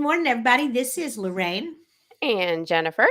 morning, everybody. This is Lorraine. And Jennifer.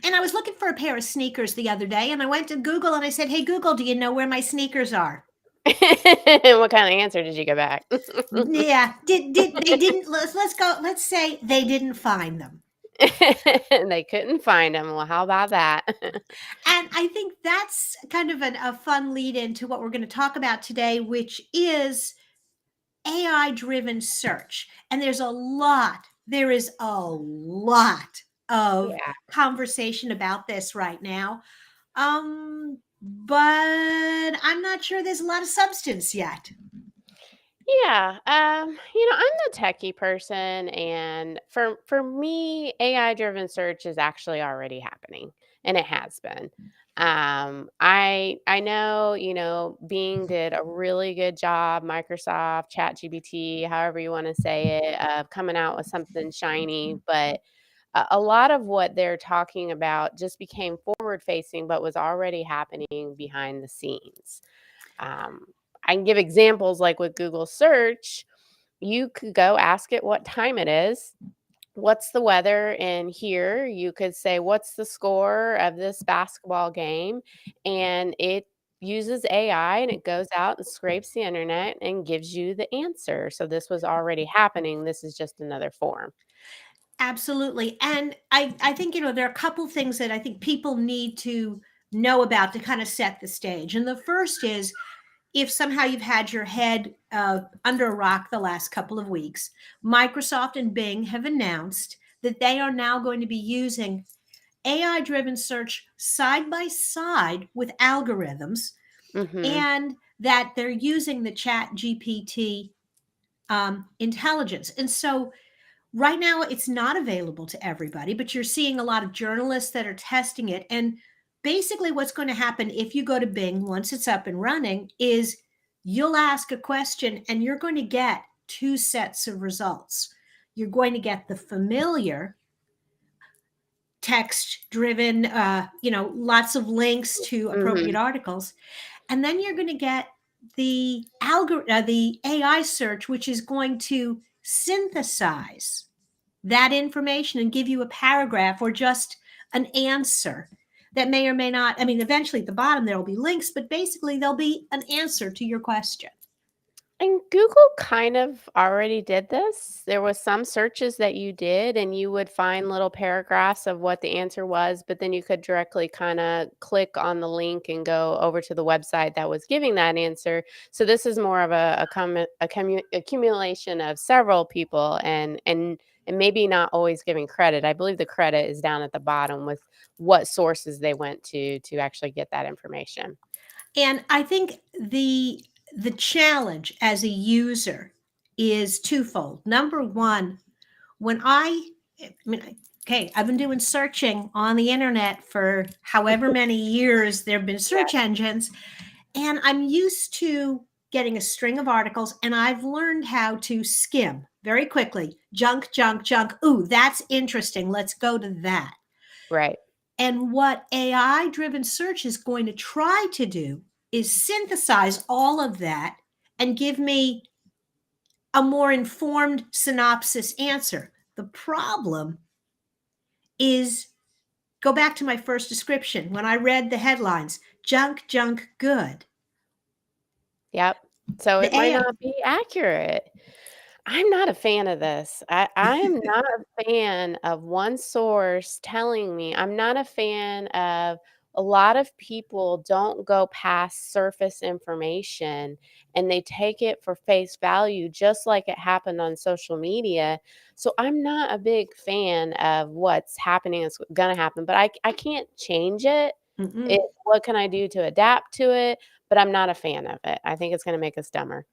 And I was looking for a pair of sneakers the other day, and I went to Google and I said, "Hey, Google, do you know where my sneakers are?" What kind of answer did you get back? Yeah, did they didn't let's go, let's say they didn't find them. They couldn't find them. Well, how about that? And I think that's kind of a fun lead into what we're going to talk about today, which is AI driven search. And there is a lot of Yeah. conversation about this right now. But I'm not sure there's a lot of substance yet. Yeah. I'm the techie person, and for me, AI driven search is actually already happening, and it has been. I know, Bing did a really good job, Microsoft, ChatGPT, however you want to say it, of coming out with something shiny, but a lot of what they're talking about just became forward facing, but was already happening behind the scenes. Um, I can give examples like with Google search. You could go ask it what time it is. What's the weather in here? You could say, what's the score of this basketball game? And it uses AI and it goes out and scrapes the internet and gives you the answer. So this was already happening. This is just another form. Absolutely. And I think, there are a couple things that I think people need to know about to kind of set the stage. And the first is, if somehow you've had your head under a rock the last couple of weeks, Microsoft and Bing have announced that they are now going to be using AI driven search side by side with algorithms, Hmm. and that they're using the chat GPT intelligence. And so right now it's not available to everybody, but you're seeing a lot of journalists that are testing it. And basically what's going to happen if you go to Bing once it's up and running is you'll ask a question and you're going to get two sets of results. You're going to get the familiar text driven, lots of links to appropriate Hmm. articles. And then you're going to get the AI search, which is going to synthesize that information and give you a paragraph or just an answer that may or may not. I mean, eventually at the bottom there will be links, but basically there'll be an answer to your question. And Google kind of already did this. There was some searches that you did and you would find little paragraphs of what the answer was, but then you could directly kind of click on the link and go over to the website that was giving that answer. So this is more of accumulation of several people and maybe not always giving credit. I believe the credit is down at the bottom with what sources they went to actually get that information. And I think the challenge as a user is twofold. Number one, when okay, I've been doing searching on the internet for however many years there have been search engines, and I'm used to getting a string of articles, and I've learned how to skim very quickly. Junk, junk, junk. Ooh, that's interesting. Let's go to that. Right. And what AI driven search is going to try to do is synthesize all of that and give me a more informed synopsis answer. The problem is, go back to my first description when I read the headlines: junk, junk, good. Yep. So The it might AI, not be accurate. I'm not a fan of this. I am not a fan of one source telling me. I'm not a fan of a lot of people don't go past surface information and they take it for face value, just like it happened on social media. So I'm not a big fan of what's happening is going to happen, but I can't change it. What can I do to adapt to it? But I'm not a fan of it. I think it's going to make us dumber.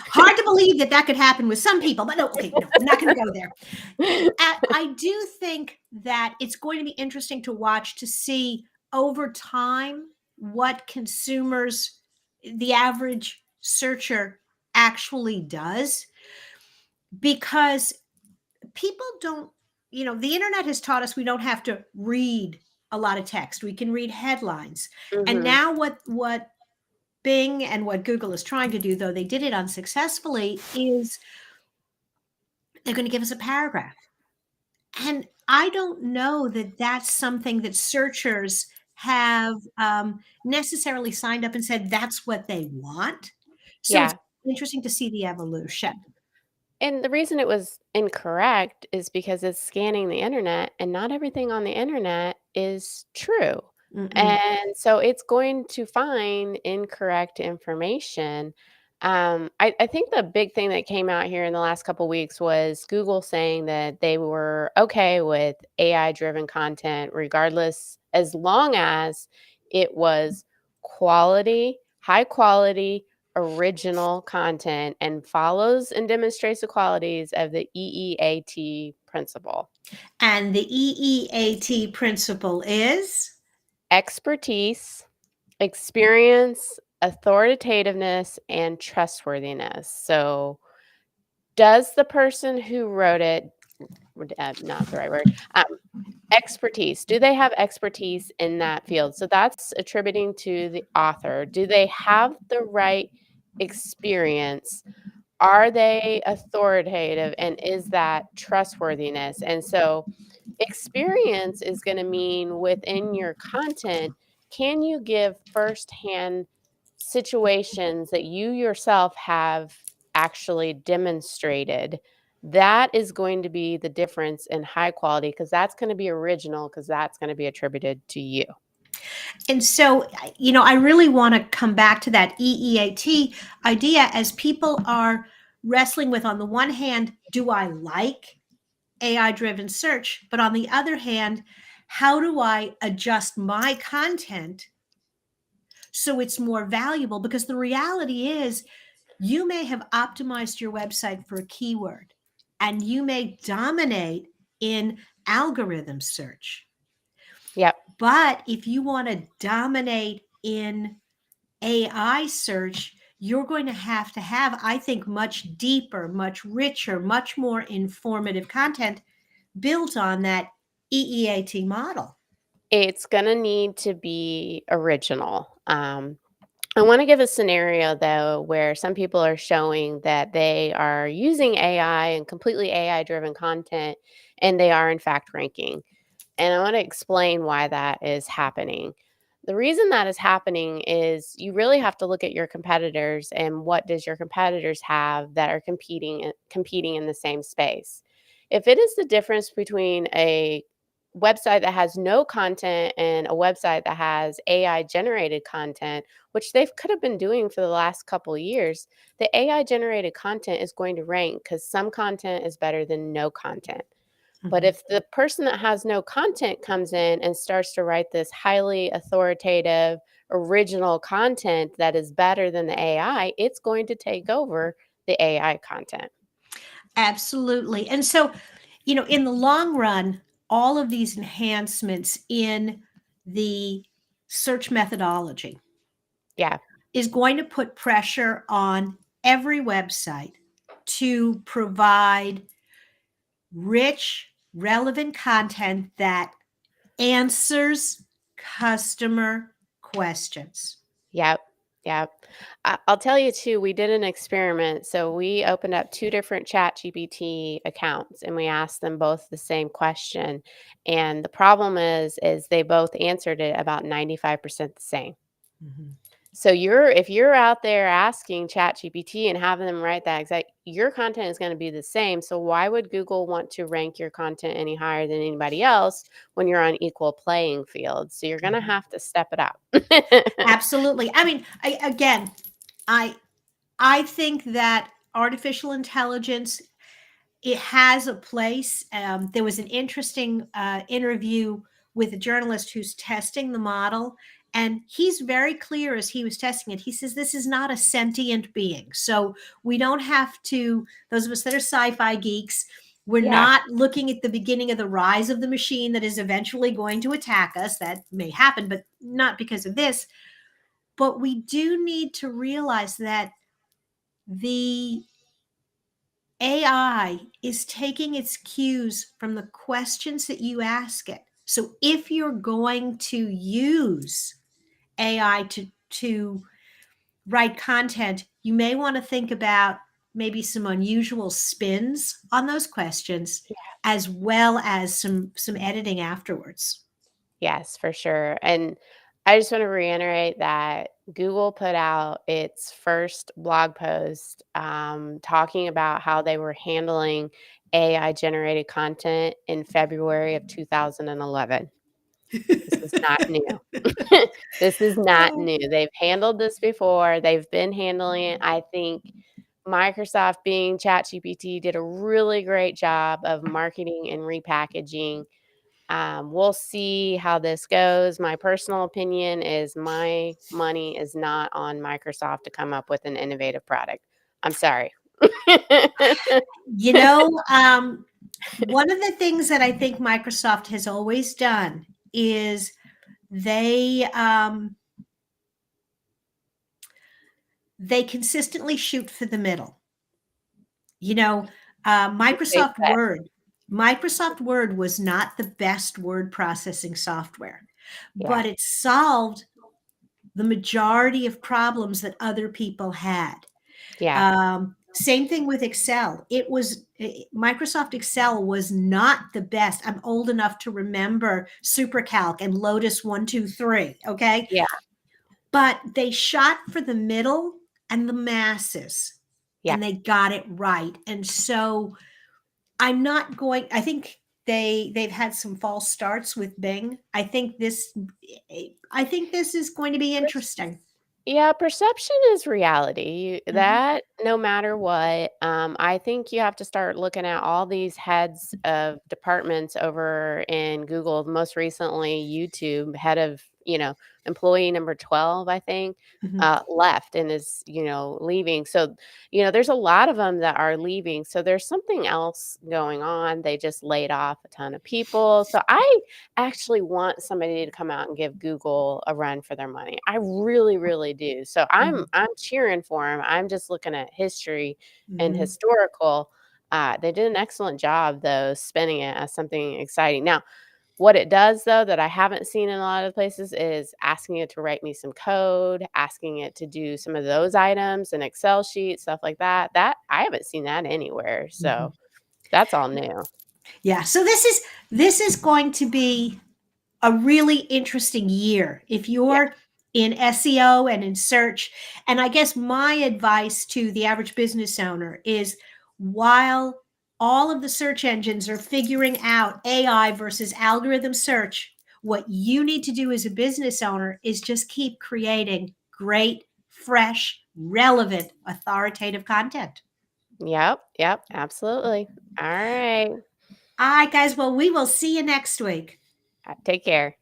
hard to believe that that could happen with some people, but no, okay, no, we're not going to go there. I do think that it's going to be interesting to watch to see over time what consumers, the average searcher, actually does, because people don't, the internet has taught us we don't have to read a lot of text. We can read headlines. And Mhm. now what Bing and what Google is trying to do, though they did it unsuccessfully, is They're going to give us a paragraph. And I don't know that that's something that searchers have necessarily signed up and said that's what they want. So it's Yeah. interesting to see the evolution. And the reason it was incorrect is because it's scanning the internet, and not everything on the internet is true. Mm-mm. And so it's going to find incorrect information. I think the big thing that came out here in the last couple weeks was Google saying that they were okay with AI driven content, regardless, as long as it was quality, high quality, original content and follows and demonstrates the qualities of the EEAT principle. And the EEAT principle is, Expertise, experience, authoritativeness, and trustworthiness. So, does the person who wrote it, not the right word, expertise, do they have expertise in that field? So, that's attributing to the author. Do they have the right experience? Are they authoritative, and is that trustworthiness? And so experience is going to mean within your content, can you give firsthand situations that you yourself have actually demonstrated? That is going to be the difference in high quality, because that's going to be original, because that's going to be attributed to you. and so, I really want to come back to that EEAT idea as people are wrestling with, on the one hand, do I like AI driven search? But on the other hand, how do I adjust my content so it's more valuable? Because the reality is, you may have optimized your website for a keyword and you may dominate in algorithm search. Yep. But if you want to dominate in AI search, you're going to have, I think, much deeper, much richer, much more informative content built on that EEAT model. It's going to need to be original. I want to give a scenario though where some people are showing that they are using AI and completely AI driven content, and they are in fact ranking. And I want to explain why that is happening. The reason that is happening is you really have to look at your competitors and what does your competitors have that are competing in the same space. If it is the difference between a website that has no content and a website that has AI generated content, which they could have been doing for the last couple of years, the AI generated content is going to rank because some content is better than no content. But Mhm. if the person that has no content comes in and starts to write this highly authoritative, original content that is better than the AI, it's going to take over the AI content. Absolutely. And so, in the long run, all of these enhancements in the search methodology Yeah. is going to put pressure on every website to provide rich, relevant content that answers customer questions. Yep. Yep. I'll tell you too, we did an experiment. So we opened up two different chat GPT accounts and we asked them both the same question. And the problem is they both answered it about 95% the same. Mhm. So if you're out there asking ChatGPT and having them write that exact, your content is going to be the same. So why would Google want to rank your content any higher than anybody else when you're on equal playing field? So you're going to Mhm. have to step it up. Absolutely. I mean, again, I I think that artificial intelligence, it has a place. There was an interesting interview with a journalist who's testing the model, and he's very clear as he was testing it. He says this is not a sentient being, so we don't have to. Those of us that are sci-fi geeks, we're Yeah. not looking at the beginning of the rise of the machine that is eventually going to attack us. That may happen, but not because of this. But we do need to realize that the AI is taking its cues from the questions that you ask it. So if you're going to use AI to write content, you may want to think about maybe some unusual spins on those questions, as well as some editing afterwards. Yes, for sure. And I just want to reiterate that Google put out its first blog post talking about how they were handling AI generated content in February of 2011. This is not new. This is not Oh. new. They've handled this before. They've been handling it. I think Microsoft being ChatGPT did a really great job of marketing and repackaging. We'll see how this goes. My personal opinion is my money is not on Microsoft to come up with an innovative product. I'm sorry. You know, one of the things that I think Microsoft has always done is they they consistently shoot for the middle. You know, Great Microsoft set. Word. Microsoft Word was not the best word processing software, Yeah, but it solved the majority of problems that other people had. yeah, Same thing with Excel. Microsoft Excel was not the best. I'm old enough to remember SuperCalc and Lotus 123. Okay. yeah, But they shot for the middle and the masses yeah. and they got it right. And so I think they've had some false starts with Bing. I think this is going to be interesting. Yeah, perception is reality. Mhm, That no matter what, I think you have to start looking at all these heads of departments over in Google. Most recently, YouTube head of employee number 12, I think, mhm, left and is leaving. So there's a lot of them that are leaving. So there's something else going on. They just laid off a ton of people. So I actually want somebody to come out and give Google a run for their money. I really, really do. So mhm, I'm cheering for them. I'm just looking at history and mhm. historical. They did an excellent job though, spinning it as something exciting. Now, what it does though that I haven't seen in a lot of places is asking it to write me some code, asking it to do some of those items, an Excel sheet, stuff like that. That I haven't seen that anywhere. Mhm. So that's all new. Yeah. So this is going to be a really interesting year if Yeah. you're in SEO and in search. And I guess my advice to the average business owner is while all of the search engines are figuring out AI versus algorithm search, what you need to do as a business owner is just keep creating great, fresh, relevant, authoritative content. Yep. Yep. Absolutely. All right. All right, guys. Well, we will see you next week. Take care.